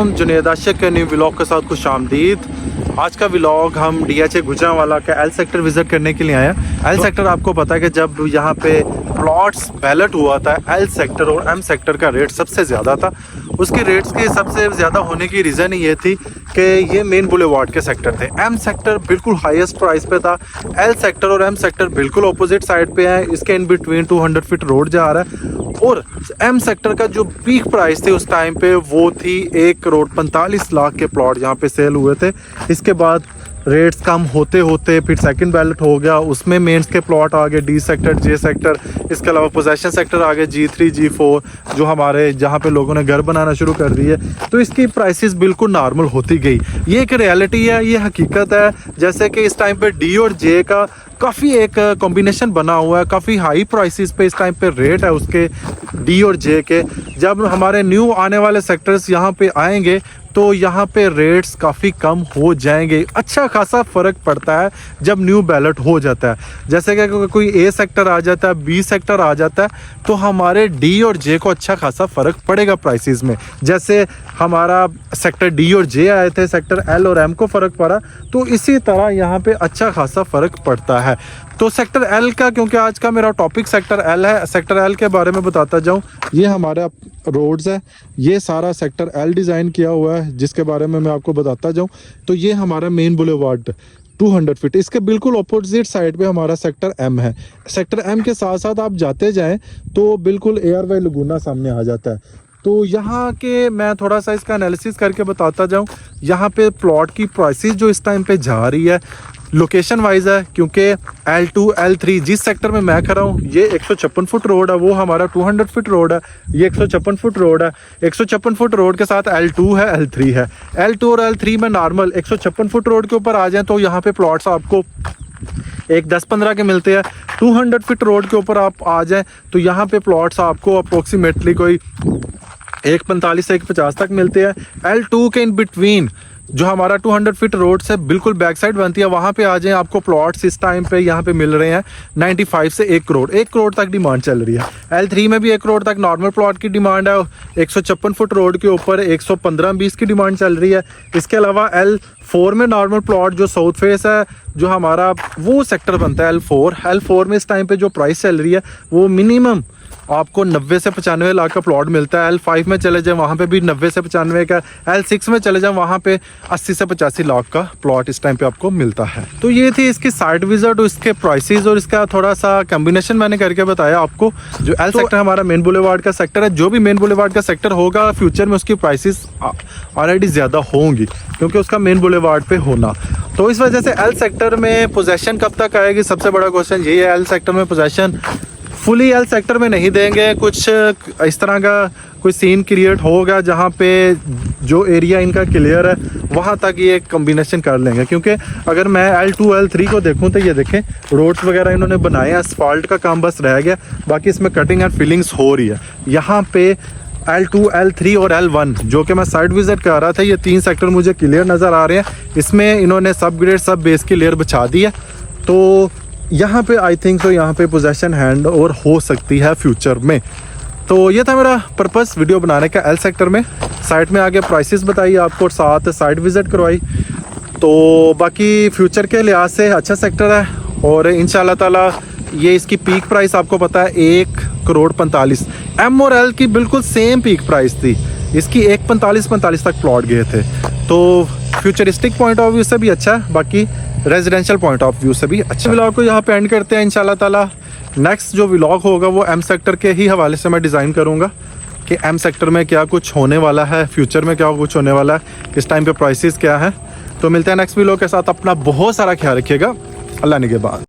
जुनेद आशिक के new vlog के साथ खुश आमदीद। आज का व्लॉग हम DHA गुजरांवाला का एल सेक्टर विजिट करने के लिए आए हैं। एल सेक्टर आपको पता है कि जब यहाँ पे प्लॉट्स बैलेट हुआ था, एल सेक्टर और एम सेक्टर का रेट सबसे ज़्यादा था। उसके रेट्स के सबसे ज़्यादा होने की रीज़न ये थी कि ये मेन बुलेवार्ड के सेक्टर थे। एम सेक्टर बिल्कुल हाईएस्ट प्राइस पे था, एल सेक्टर और एम सेक्टर बिल्कुल अपोजिट साइड पे है। इसके इन बिटवीन 200 फीट रोड जा रहा है और एम सेक्टर का जो पीक प्राइस थे उस टाइम पे वो थी 1,45,00,000 के प्लॉट यहाँ पे सेल हुए थे। इसके बाद रेट्स कम होते होते फिर सेकंड बैलेट हो गया, उसमें मेंस के प्लॉट आ गए, डी सेक्टर, जे सेक्टर, इसके अलावा पोजेशन सेक्टर आ गए, G3 G4 जो हमारे जहाँ पे लोगों ने घर बनाना शुरू कर दिए। तो इसकी प्राइसेस बिल्कुल नॉर्मल होती गई। ये एक रियलिटी है, ये हकीकत है। जैसे कि इस टाइम पे डी और जे का काफ़ी एक कॉम्बिनेशन बना हुआ है, काफ़ी हाई प्राइसेस पे इस टाइम पे रेट है उसके डी और जे के। जब हमारे न्यू आने वाले सेक्टर्स यहाँ पे आएंगे तो यहाँ पे रेट्स काफ़ी कम हो जाएंगे। अच्छा खासा फ़र्क पड़ता है जब न्यू बैलेट हो जाता है। जैसे कि कोई ए सेक्टर आ जाता है, बी सेक्टर आ जाता है, तो हमारे डी और जे को अच्छा खासा फ़र्क पड़ेगा प्राइसेस में। जैसे हमारा सेक्टर डी और जे आए थे, सेक्टर एल और एम को फ़र्क पड़ा, तो इसी तरह यहाँ पे अच्छा खासा फ़र्क पड़ता है। तो सेक्टर एल का, क्योंकि आज का मेरा टॉपिक सेक्टर एल है, सेक्टर एल के बारे में बताता जाऊँ। ये हमारा रोड्स है, ये सारा सेक्टर एल डिज़ाइन किया हुआ है जिसके बारे में मैं आपको बताता जाऊँ। तो ये हमारा मेन बुलेवार्ड 200 फीट, इसके बिल्कुल अपोजिट साइड पे हमारा सेक्टर एम है। सेक्टर एम के साथ साथ आप जाते जाएं तो बिल्कुल ARY लगुना सामने आ जाता है। तो यहाँ के मैं थोड़ा सा इसका एनालिसिस करके बताता जाऊँ। यहाँ पे प्लॉट की प्राइसेस जो इस टाइम पे जा रही है लोकेशन वाइज है, क्योंकि L2 L3 जिस सेक्टर में मैं खड़ा हूँ ये 156 फुट रोड है, वो हमारा 200 फुट रोड है। ये 156 फुट रोड है। 156 फुट रोड के साथ L2 है, L3 है। L2 और L3 में नॉर्मल 156 फुट रोड के ऊपर आ जाएं तो यहाँ पे प्लॉट्स आपको एक 10-15 के मिलते हैं। 200 फीट रोड के ऊपर आप आ जाएं तो यहाँ पे प्लॉट्स आपको अप्रोक्सीमेटली कोई 145 से 150 तक मिलते हैं। L2 के इन बिटवीन जो हमारा 200 फीट रोड से बिल्कुल बैक साइड बनती है, वहाँ पे आ जाएं, आपको प्लॉट्स इस टाइम पे यहाँ पे मिल रहे हैं 95 से 1 करोड़। 1 करोड़ तक डिमांड चल रही है। L3 में भी 1 करोड़ तक नॉर्मल प्लॉट की डिमांड है। 156 फुट रोड के ऊपर 115-20 की डिमांड चल रही है। इसके अलावा L4 में नॉर्मल प्लॉट जो साउथ फेस है, जो हमारा वो सेक्टर बनता है L4 में इस टाइम पे जो प्राइस चल रही है वो मिनिमम आपको 90 से 95 लाख का प्लॉट मिलता है। L5 में चले जाए वहाँ पे भी 90 से 95 का। L6 में चले जाए वहाँ पे 80 से 85 लाख का प्लॉट इस टाइम पे आपको मिलता है। तो ये थी इसकी साइट विजिट और इसके प्राइसेस और इसका थोड़ा सा कॉम्बिनेशन मैंने करके बताया आपको। जो एल सेक्टर हमारा मेन बुलेवार्ड का सेक्टर है, जो भी मेन बुलेवार्ड का सेक्टर होगा फ्यूचर में उसकी प्राइसेस ऑलरेडी ज़्यादा होंगी क्योंकि उसका मेन बुलेवार्ड पे होना। तो इस वजह से एल सेक्टर में पोजेशन कब तक आएगी, सबसे बड़ा क्वेश्चन यही है। एल सेक्टर में पोजेशन फुली एल सेक्टर में नहीं देंगे, कुछ इस तरह का कोई सीन क्रिएट होगा जहाँ पे जो एरिया इनका क्लियर है वहाँ तक ये कॉम्बिनेशन कर लेंगे। क्योंकि अगर मैं L2 L3 को देखूँ तो ये देखें रोड्स वगैरह इन्होंने बनाए हैं, असफाल्ट का काम बस रह गया, बाकी इसमें कटिंग एंड फिलिंग्स हो रही है। यहाँ पे L2 L3 और L1 जो कि मैं साइट विजिट कर रहा था, ये 3 सेक्टर मुझे क्लियर नज़र आ रहे हैं। इसमें इन्होंने सब ग्रेड सब बेस की लेयर बिछा दी है। तो यहाँ पे आई थिंक तो यहाँ पे पोजेशन हैंड ओवर हो सकती है फ्यूचर में। तो ये था मेरा पर्पस वीडियो बनाने का एल सेक्टर में। साइट में आगे प्राइसेस बताई आपको और साथ साइट विजिट करवाई। तो बाकी फ्यूचर के लिहाज से अच्छा सेक्टर है और इंशाल्लाह ताला ये इसकी पीक प्राइस आपको पता है 1,45,00,000। एम और एल की बिल्कुल सेम पीक प्राइस थी, इसकी 1,45,45 तक प्लॉट गए थे। तो फ्यूचरिस्टिक पॉइंट ऑफ व्यू से भी अच्छा है, बाकी रेजिडेंशियल पॉइंट ऑफ व्यू से भी अच्छा। व्लॉग को यहाँ पे एंड करते हैं। इंशाल्लाह ताला नेक्स्ट जो व्लॉग होगा वो एम सेक्टर के ही हवाले से मैं डिज़ाइन करूँगा कि एम सेक्टर में क्या कुछ होने वाला है, फ्यूचर में क्या कुछ होने वाला है, इस टाइम पे प्राइसेस क्या है। तो मिलते हैं नेक्स्ट व्लॉग के साथ। अपना बहुत सारा ख्याल रखिएगा। अल्लाह निगहबान।